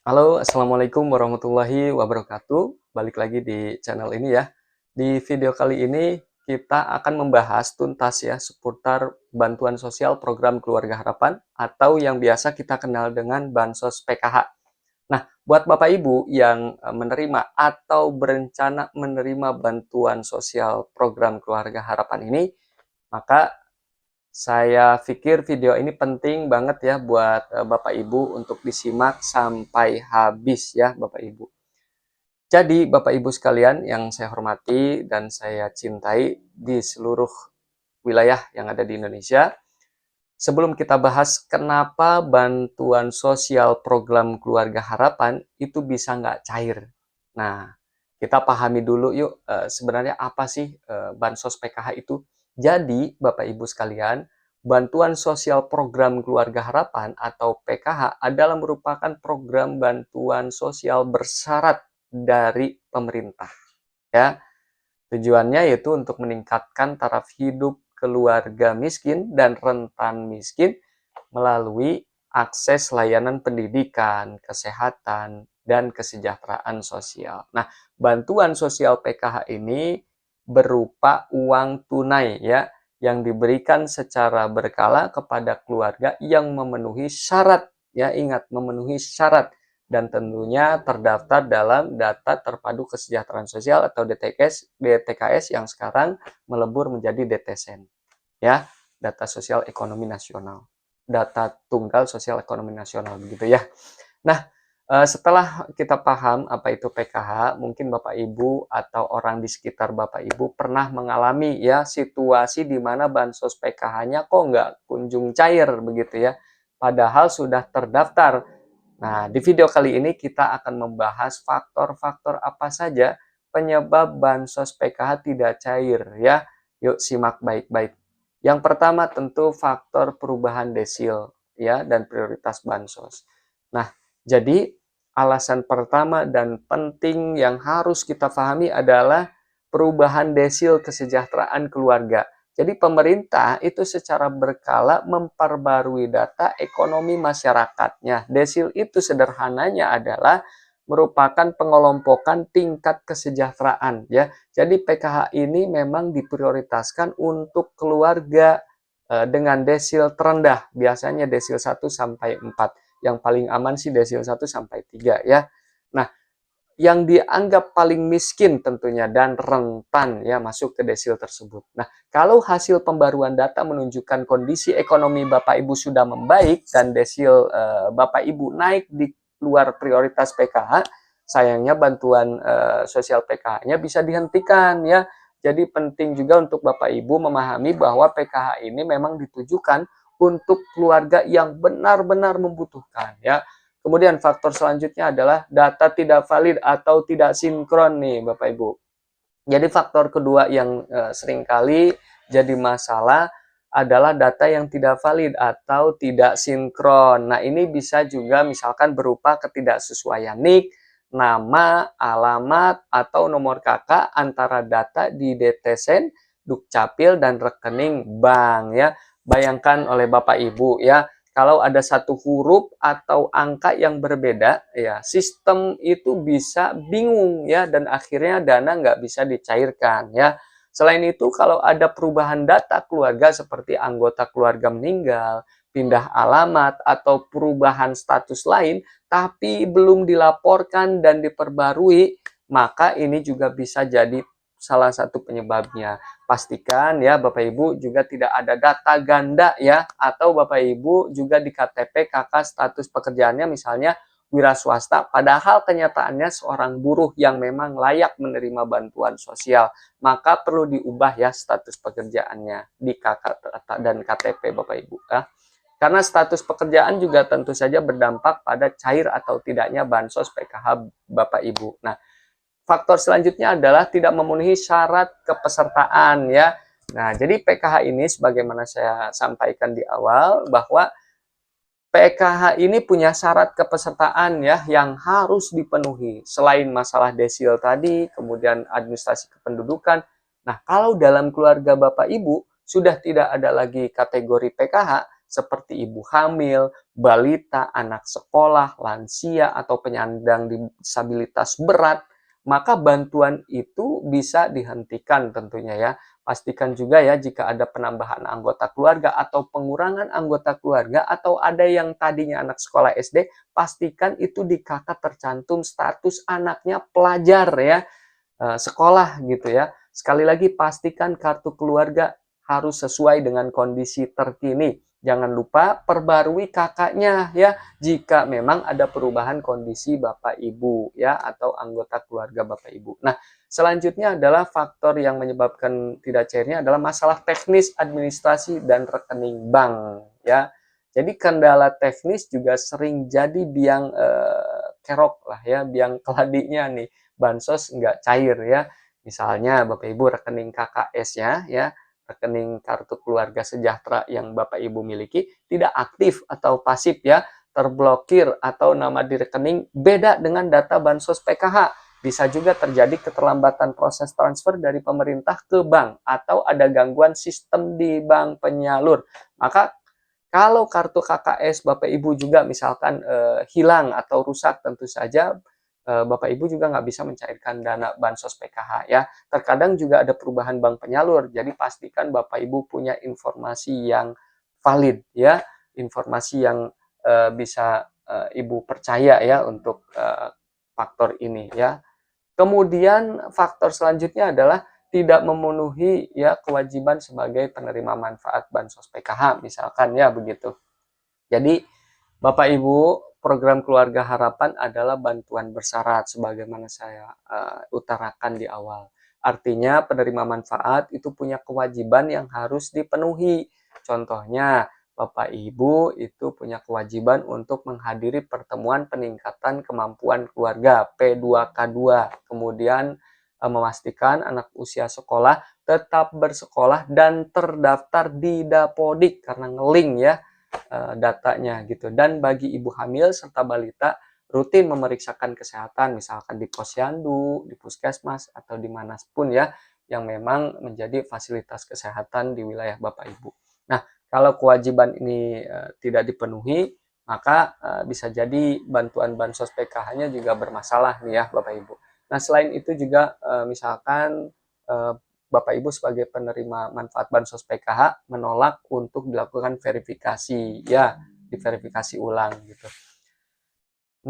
Halo, Assalamualaikum warahmatullahi wabarakatuh. Balik lagi di channel ini ya. Di video kali ini kita akan membahas tuntas ya seputar bantuan sosial program Keluarga Harapan atau yang biasa kita kenal dengan Bansos PKH. Nah, buat Bapak Ibu yang menerima atau berencana menerima bantuan sosial program Keluarga Harapan ini, maka saya pikir video ini penting banget ya buat Bapak Ibu untuk disimak sampai habis ya Bapak Ibu. Jadi Bapak Ibu sekalian yang saya hormati dan saya cintai di seluruh wilayah yang ada di Indonesia, sebelum kita bahas kenapa bantuan sosial program Keluarga Harapan itu bisa nggak cair. Nah, kita pahami dulu yuk sebenarnya apa sih Bansos PKH itu. Jadi Bapak Ibu sekalian, bantuan sosial program Keluarga Harapan atau PKH adalah merupakan program bantuan sosial bersyarat dari pemerintah. Ya, tujuannya yaitu untuk meningkatkan taraf hidup keluarga miskin dan rentan miskin melalui akses layanan pendidikan, kesehatan, dan kesejahteraan sosial. Nah, bantuan sosial PKH ini berupa uang tunai ya yang diberikan secara berkala kepada keluarga yang memenuhi syarat ya, ingat memenuhi syarat dan tentunya terdaftar dalam data terpadu kesejahteraan sosial atau DTKS yang sekarang melebur menjadi DTSEN ya, data sosial ekonomi nasional, data tunggal sosial ekonomi nasional begitu ya. Nah, setelah kita paham apa itu PKH, mungkin Bapak Ibu atau orang di sekitar Bapak Ibu pernah mengalami ya situasi di mana bansos PKH-nya kok nggak kunjung cair begitu ya, padahal sudah terdaftar. Nah, di video kali ini kita akan membahas faktor-faktor apa saja penyebab bansos PKH tidak cair ya. Yuk simak baik-baik. Yang pertama tentu faktor perubahan desil ya dan prioritas bansos. Nah, jadi alasan pertama dan penting yang harus kita pahami adalah perubahan desil kesejahteraan keluarga. Jadi pemerintah itu secara berkala memperbarui data ekonomi masyarakatnya. Desil itu sederhananya adalah merupakan pengelompokan tingkat kesejahteraan ya. Jadi PKH ini memang diprioritaskan untuk keluarga dengan desil terendah, biasanya desil 1 sampai 4. Yang paling aman sih desil 1 sampai 3 ya. Nah, yang dianggap paling miskin tentunya dan rentan ya masuk ke desil tersebut. Nah, kalau hasil pembaruan data menunjukkan kondisi ekonomi Bapak Ibu sudah membaik dan desil Bapak Ibu naik di luar prioritas PKH, sayangnya bantuan sosial PKH-nya bisa dihentikan ya. Jadi penting juga untuk Bapak Ibu memahami bahwa PKH ini memang ditujukan untuk keluarga yang benar-benar membutuhkan ya. Kemudian faktor selanjutnya adalah data tidak valid atau tidak sinkron nih Bapak Ibu. Jadi faktor kedua yang seringkali jadi masalah adalah data yang tidak valid atau tidak sinkron. Nah, ini bisa juga misalkan berupa ketidaksesuaian NIK, nama, alamat, atau nomor KK antara data di DTSEN, Dukcapil, dan rekening bank ya. Bayangkan oleh Bapak Ibu ya, kalau ada satu huruf atau angka yang berbeda, ya sistem itu bisa bingung ya dan akhirnya dana nggak bisa dicairkan ya. Selain itu, kalau ada perubahan data keluarga seperti anggota keluarga meninggal, pindah alamat atau perubahan status lain, tapi belum dilaporkan dan diperbarui, maka ini juga bisa jadi salah satu penyebabnya. Pastikan ya Bapak Ibu juga tidak ada data ganda ya, atau Bapak Ibu juga di KTP kakak status pekerjaannya misalnya wira swasta, padahal kenyataannya seorang buruh yang memang layak menerima bantuan sosial, maka perlu diubah ya status pekerjaannya di KK dan KTP Bapak Ibu ya. Karena status pekerjaan juga tentu saja berdampak pada cair atau tidaknya bansos PKH Bapak Ibu. Nah, faktor selanjutnya adalah tidak memenuhi syarat kepesertaan ya. Nah, jadi PKH ini sebagaimana saya sampaikan di awal bahwa PKH ini punya syarat kepesertaan ya yang harus dipenuhi. Selain masalah desil tadi, kemudian administrasi kependudukan. Nah, kalau dalam keluarga Bapak Ibu sudah tidak ada lagi kategori PKH, seperti ibu hamil, balita, anak sekolah, lansia, atau penyandang disabilitas berat, maka bantuan itu bisa dihentikan tentunya ya. Pastikan juga ya jika ada penambahan anggota keluarga atau pengurangan anggota keluarga atau ada yang tadinya anak sekolah SD, pastikan itu di KK tercantum status anaknya pelajar ya, sekolah gitu ya. Sekali lagi pastikan kartu keluarga harus sesuai dengan kondisi terkini. Jangan lupa perbarui kakaknya ya jika memang ada perubahan kondisi Bapak Ibu ya atau anggota keluarga Bapak Ibu. Nah, selanjutnya adalah faktor yang menyebabkan tidak cairnya adalah masalah teknis, administrasi, dan rekening bank ya. Jadi kendala teknis juga sering jadi biang kerok lah ya, biang keladinya nih, bansos nggak cair ya. Misalnya Bapak Ibu rekening KKS-nya ya, rekening kartu keluarga sejahtera yang Bapak Ibu miliki tidak aktif atau pasif ya, terblokir atau nama di rekening beda dengan data bansos PKH. Bisa juga terjadi keterlambatan proses transfer dari pemerintah ke bank atau ada gangguan sistem di bank penyalur. Maka kalau kartu KKS Bapak Ibu juga misalkan hilang atau rusak, tentu saja Bapak Ibu juga nggak bisa mencairkan dana bansos PKH ya. Terkadang juga ada perubahan bank penyalur, jadi pastikan Bapak Ibu punya informasi yang valid ya, informasi yang bisa Ibu percaya ya untuk faktor ini ya. Kemudian faktor selanjutnya adalah tidak memenuhi ya kewajiban sebagai penerima manfaat bansos PKH misalkan ya begitu. Jadi Bapak Ibu, program Keluarga Harapan adalah bantuan bersyarat sebagaimana saya utarakan di awal. Artinya penerima manfaat itu punya kewajiban yang harus dipenuhi. Contohnya, Bapak Ibu itu punya kewajiban untuk menghadiri pertemuan peningkatan kemampuan keluarga P2K2. Kemudian memastikan anak usia sekolah tetap bersekolah dan terdaftar di Dapodik karena ngeling ya datanya gitu. Dan bagi ibu hamil serta balita rutin memeriksakan kesehatan misalkan di posyandu, di puskesmas atau dimanapun ya yang memang menjadi fasilitas kesehatan di wilayah Bapak Ibu. Nah, kalau kewajiban ini tidak dipenuhi, maka bisa jadi bantuan bansos PKH-nya juga bermasalah nih ya Bapak Ibu. Nah, selain itu juga misalkan Bapak Ibu sebagai penerima manfaat bansos PKH menolak untuk dilakukan verifikasi ya, diverifikasi ulang gitu.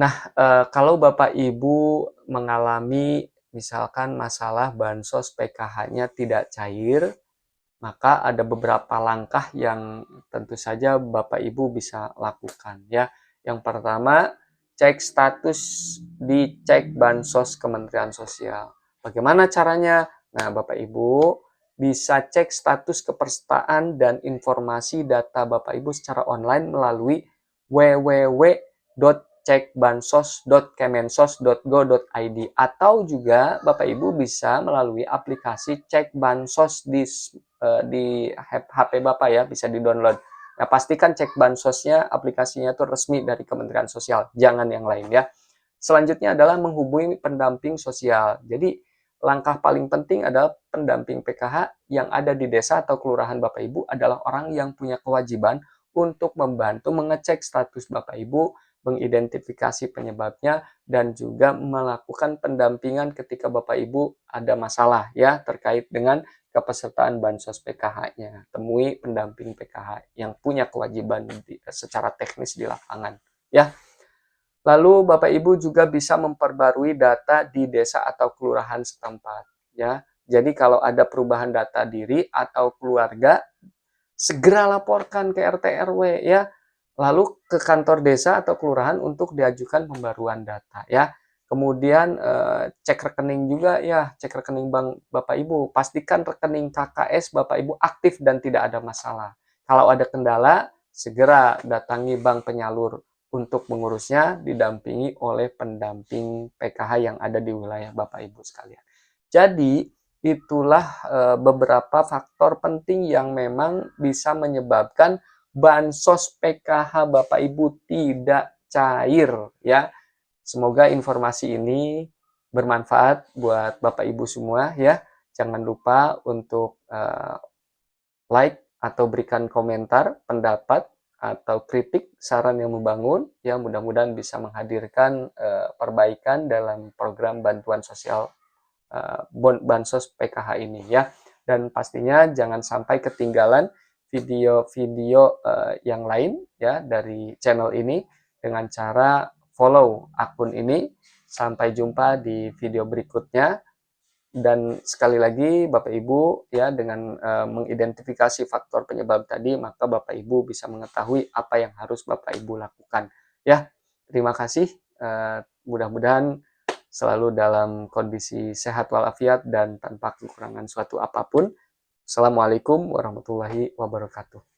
Nah, kalau Bapak Ibu mengalami misalkan masalah bansos PKH-nya tidak cair, maka ada beberapa langkah yang tentu saja Bapak Ibu bisa lakukan ya. Yang pertama, cek status di cek bansos Kementerian Sosial. Bagaimana caranya? Nah, Bapak Ibu bisa cek status kepesertaan dan informasi data Bapak Ibu secara online melalui www.cekbansos.kemensos.go.id atau juga Bapak Ibu bisa melalui aplikasi Cek Bansos di HP Bapak ya, bisa di-download. Nah, pastikan cek bansosnya, aplikasinya itu resmi dari Kementerian Sosial, jangan yang lain ya. Selanjutnya adalah menghubungi pendamping sosial. Jadi, langkah paling penting adalah pendamping PKH yang ada di desa atau kelurahan Bapak Ibu adalah orang yang punya kewajiban untuk membantu mengecek status Bapak Ibu, mengidentifikasi penyebabnya, dan juga melakukan pendampingan ketika Bapak Ibu ada masalah ya terkait dengan kepesertaan bansos PKH-nya. Temui pendamping PKH yang punya kewajiban secara teknis di lapangan ya. Lalu Bapak Ibu juga bisa memperbarui data di desa atau kelurahan setempat ya. Jadi kalau ada perubahan data diri atau keluarga, segera laporkan ke RT RW ya. Lalu ke kantor desa atau kelurahan untuk diajukan pembaruan data ya. Kemudian cek rekening juga ya, cek rekening bank Bapak Ibu. Pastikan rekening KKS Bapak Ibu aktif dan tidak ada masalah. Kalau ada kendala, segera datangi bank penyalur untuk mengurusnya didampingi oleh pendamping PKH yang ada di wilayah Bapak Ibu sekalian. Jadi, itulah beberapa faktor penting yang memang bisa menyebabkan bansos PKH Bapak Ibu tidak cair ya. Semoga informasi ini bermanfaat buat Bapak Ibu semua ya. Jangan lupa untuk like atau berikan komentar, pendapat atau kritik, saran yang membangun, ya mudah-mudahan bisa menghadirkan perbaikan dalam program bantuan sosial Bansos PKH ini ya. Dan pastinya jangan sampai ketinggalan video-video yang lain ya dari channel ini dengan cara follow akun ini. Sampai jumpa di video berikutnya. Dan sekali lagi Bapak Ibu ya, dengan mengidentifikasi faktor penyebab tadi, maka Bapak Ibu bisa mengetahui apa yang harus Bapak Ibu lakukan ya. Terima kasih, mudah-mudahan selalu dalam kondisi sehat walafiat dan tanpa kekurangan suatu apapun. Assalamualaikum warahmatullahi wabarakatuh.